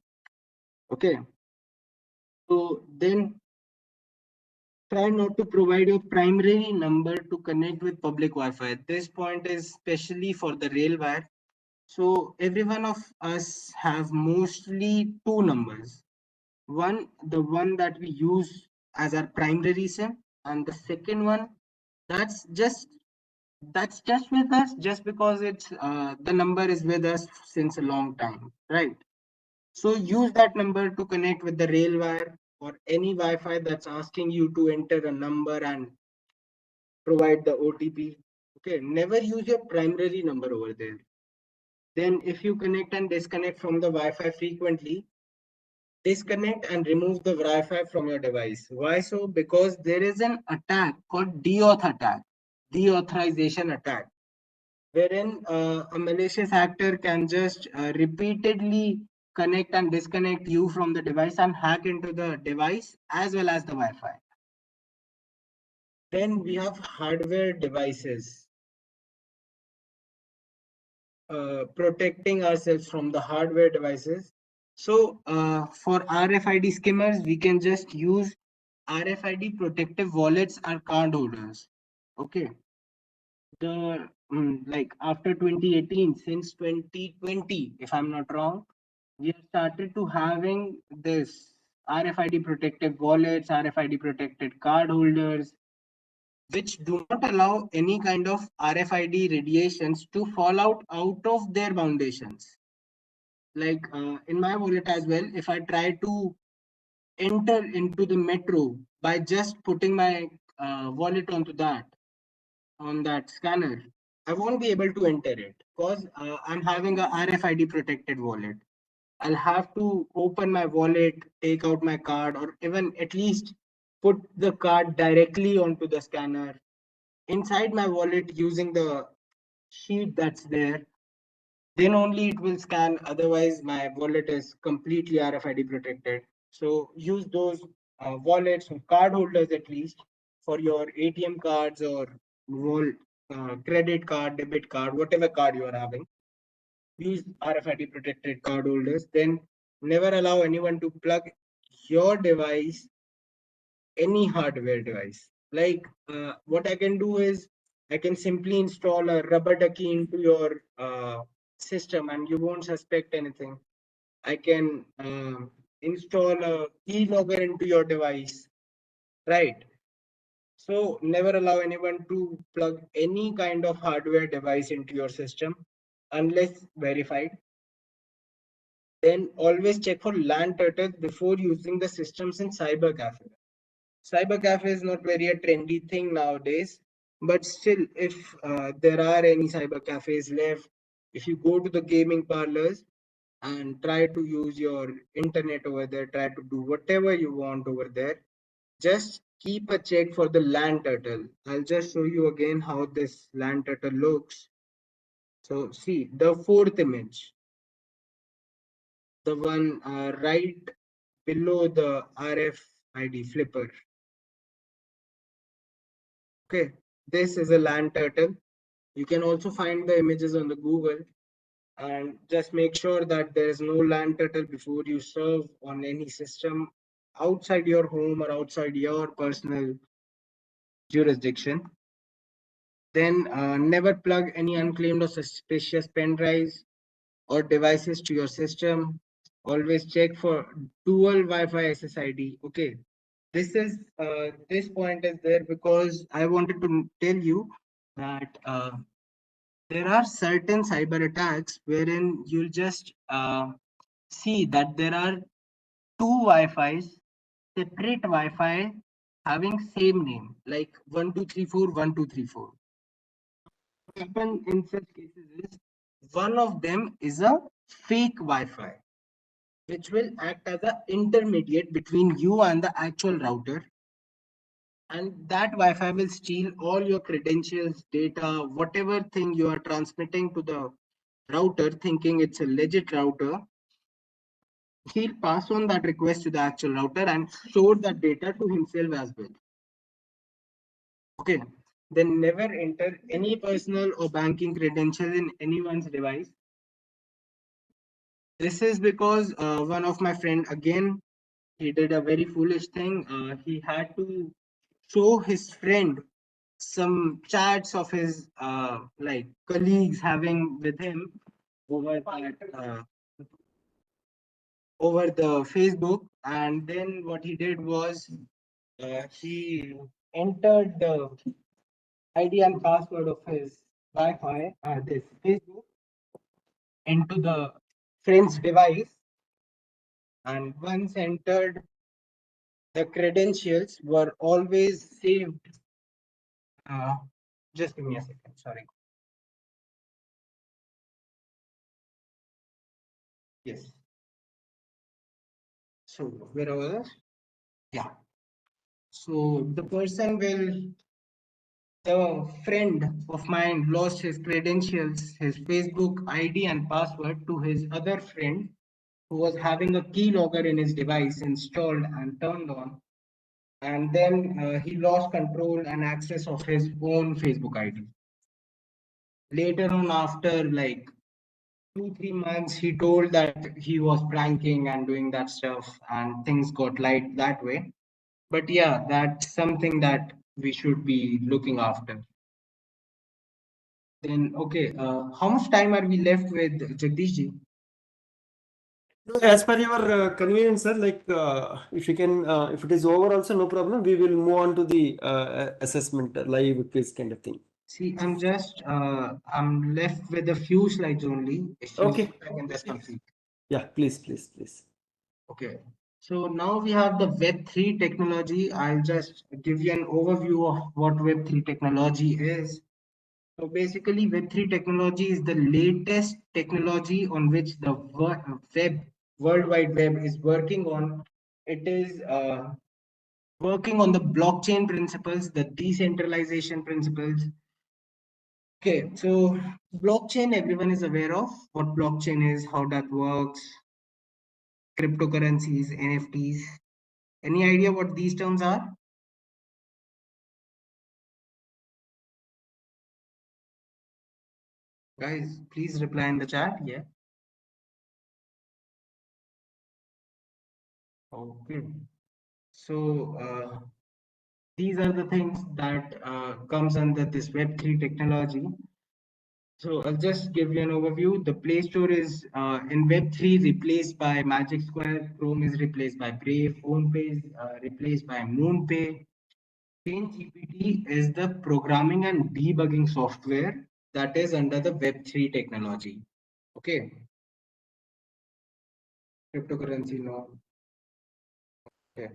Okay, so then try not to provide your primary number to connect with public Wi-Fi. This point is especially for the rail wire. So every one of us have mostly two numbers. One, the one that we use as our primary SIM, and the second one that's just that's just with us just because it's the number is with us since a long time, right? So use that number to connect with the rail wire or any Wi-Fi that's asking you to enter a number and provide the OTP. Okay, never use your primary number over there. Then if you connect and disconnect from the Wi-Fi frequently, disconnect and remove the Wi-Fi from your device. Why so? Because there is an attack called deauth attack, deauthorization attack, wherein a malicious actor can just repeatedly connect and disconnect you from the device and hack into the device as well as the Wi-Fi. Then we have hardware devices. Protecting ourselves from the hardware devices. So for RFID skimmers, we can just use RFID protective wallets or card holders. Okay. Like after 2018, since 2020, if I'm not wrong, we have started to having this RFID protective wallets, RFID protected card holders, which do not allow any kind of RFID radiations to fall out of their foundations. Like in my wallet as well, if I try to enter into the metro by just putting my wallet on that scanner, I won't be able to enter it because I'm having a RFID protected wallet. I'll have to open my wallet, take out my card, or even at least put the card directly onto the scanner inside my wallet using the sheet that's there. Then only it will scan. Otherwise, my wallet is completely RFID protected. So use those wallets or card holders at least for your ATM cards or credit card, debit card, whatever card you are having. Use RFID protected card holders. Then never allow anyone to plug your device, any hardware device. Like what I can do is I can simply install a rubber ducky into your system and you won't suspect anything. I can install a keylogger into your device, right? So never allow anyone to plug any kind of hardware device into your system unless verified. Then always check for land turtles before using the systems in cyber cafe. Cyber cafe is not very a trendy thing nowadays, but still, if there are any cyber cafes left, if you go to the gaming parlors and try to use your internet over there, try to do whatever you want over there, Just keep a check for the land turtle. I'll just show you again how this land turtle looks. So see the fourth image, the one right below the RFID flipper. Okay, this is a land turtle. You can also find the images on the Google, and just make sure that there is no land turtle before you serve on any system outside your home or outside your personal jurisdiction. Then never plug any unclaimed or suspicious pen drives or devices to your system. Always check for dual Wi-Fi SSID. Okay, this point is there because I wanted to tell you that there are certain cyber attacks wherein you'll just see that there are two Wi-Fi's, separate Wi-Fi having same name, like 1234, 1234. What happens in such cases is one of them is a fake Wi-Fi, which will act as an intermediate between you and the actual router. And that Wi-Fi will steal all your credentials, data, whatever thing you are transmitting to the router, thinking it's a legit router. He'll pass on that request to the actual router and store that data to himself as well. Okay. Then never enter any personal or banking credentials in anyone's device. This is because one of my friend again he did a very foolish thing. He had to show his friend some chats of his like colleagues having with him over that over the Facebook, and then what he did was he entered the ID and password of his Wi-Fi, this Facebook, into the friend's device, and once entered, the credentials were always saved. Uh, just give me a second. Sorry. Yes. So where was I? Yeah. So the person will, the friend of mine lost his credentials, his Facebook ID and password to his other friend who was having a keylogger in his device installed and turned on. And then he lost control and access of his own Facebook ID. Later on, after like 2 3 months, he told that he was pranking and doing that stuff, and things got light that way. But yeah, that's something that we should be looking after. Then okay, how much time are we left with Jagdish ji? As per your convenience, sir, like if you can, if it is over also, no problem. We will move on to the assessment, live quiz kind of thing. See, I'm left with a few slides only. If you Okay. want, I can just complete. Yeah, please, please, please. Okay. So now we have the Web3 technology. I'll just give you an overview of what Web3 technology is. So basically, Web3 technology is the latest technology on which the web, World Wide Web is working on. It is working on the blockchain principles, the decentralization principles. Okay, so blockchain, everyone is aware of what blockchain is, how that works, cryptocurrencies, NFTs. Any idea what these terms are? Guys, please reply in the chat. Yeah. Okay. So these are the things that comes under this Web3 technology. So I'll just give you an overview. The Play Store is in Web3 replaced by Magic Square. Chrome is replaced by Brave. PhonePay is replaced by MoonPay. ChainGPT is the programming and debugging software that is under the Web3 technology. Okay. Cryptocurrency, no. Okay.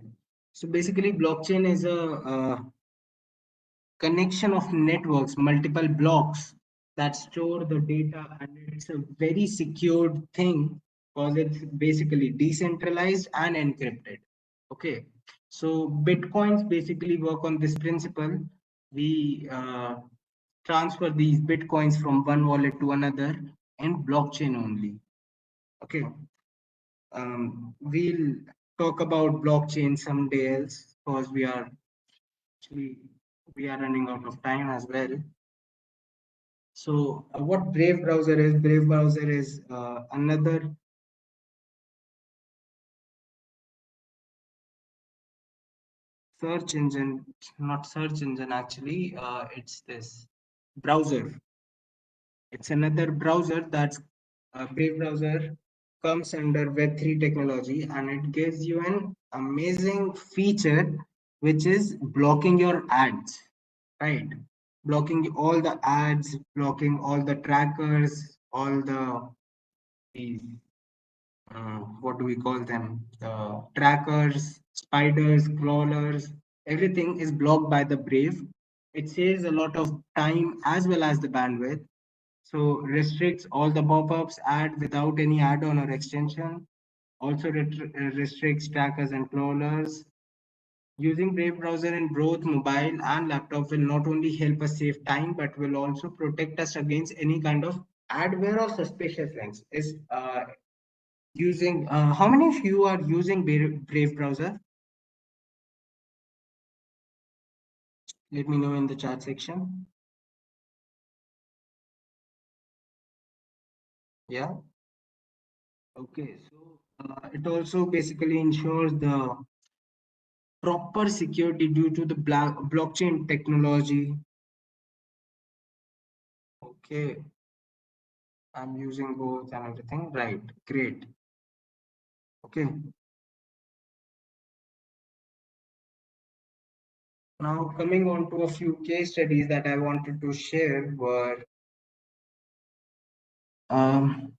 So basically, blockchain is a connection of networks, multiple blocks that store the data, and it's a very secured thing because it's basically decentralized and encrypted. Okay. So Bitcoins basically work on this principle. We transfer these Bitcoins from one wallet to another in blockchain only. Okay. We'll talk about blockchain someday else because actually we are running out of time as well. So what Brave browser is? Brave browser is another search engine, not search engine actually. It's this browser. It's another browser that's Brave browser comes under Web3 technology, and it gives you an amazing feature which is blocking your ads, right? Blocking all the ads, blocking all the trackers, all these what do we call them? Trackers, spiders, crawlers, everything is blocked by the Brave. It saves a lot of time as well as the bandwidth. So restricts all the pop-ups ad without any add-on or extension. Also restricts trackers and crawlers. Using Brave browser in both mobile and laptop will not only help us save time, but will also protect us against any kind of adware or suspicious links. Is using how many of you are using Brave browser? Let me know in the chat section. Yeah. Okay. So it also basically ensures the proper security due to the blockchain technology. Okay. I'm using both and everything. Right. Great. Okay. Now coming on to a few case studies that I wanted to share were um,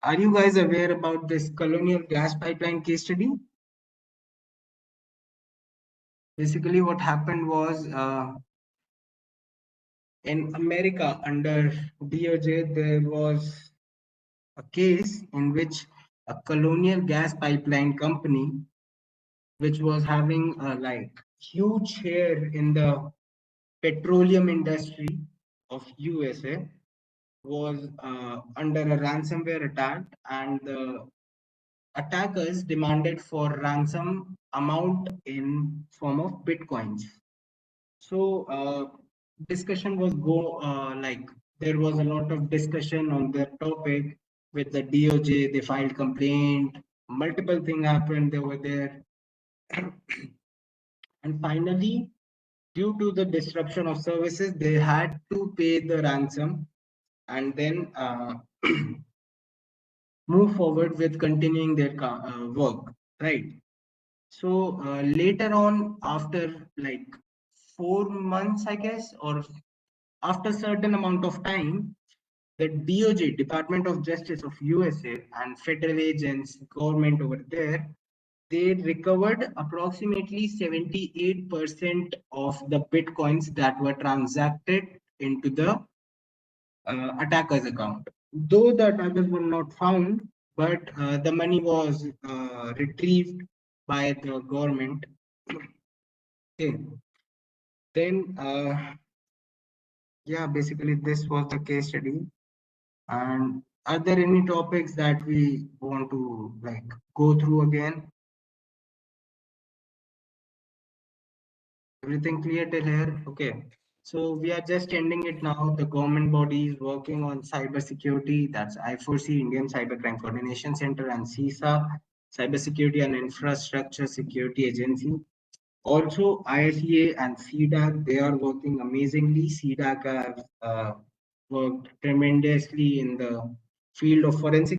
are you guys aware about this colonial gas pipeline case study? Basically, what happened was in America under DOJ, there was a case in which a colonial gas pipeline company, which was having a like huge share in the petroleum industry of USA, was under a ransomware attack, and the attackers demanded for ransom amount in form of bitcoins. So discussion was go like there was a lot of discussion on the topic with the DOJ. They filed complaint. Multiple things happened over there, and finally, due to the disruption of services, they had to pay the ransom and then move forward with continuing their work. Right. So later on, after like 4 months, I guess, or after certain amount of time, the DOJ, Department of Justice of USA, and federal agents, government over there, they recovered approximately 78% of the bitcoins that were transacted into the attacker's account. Though the attackers were not found, but the money was retrieved by the government. Okay. Then, yeah, basically this was the case study. And are there any topics that we want to like go through again? Everything clear till here? Okay. So we are just ending it now. The government body is working on cyber security. That's I4C, Indian Cybercrime Coordination Center, and CISA, Cybersecurity and Infrastructure Security Agency. Also, ISEA and CDAC, they are working amazingly. CDAC have worked tremendously in the field of forensic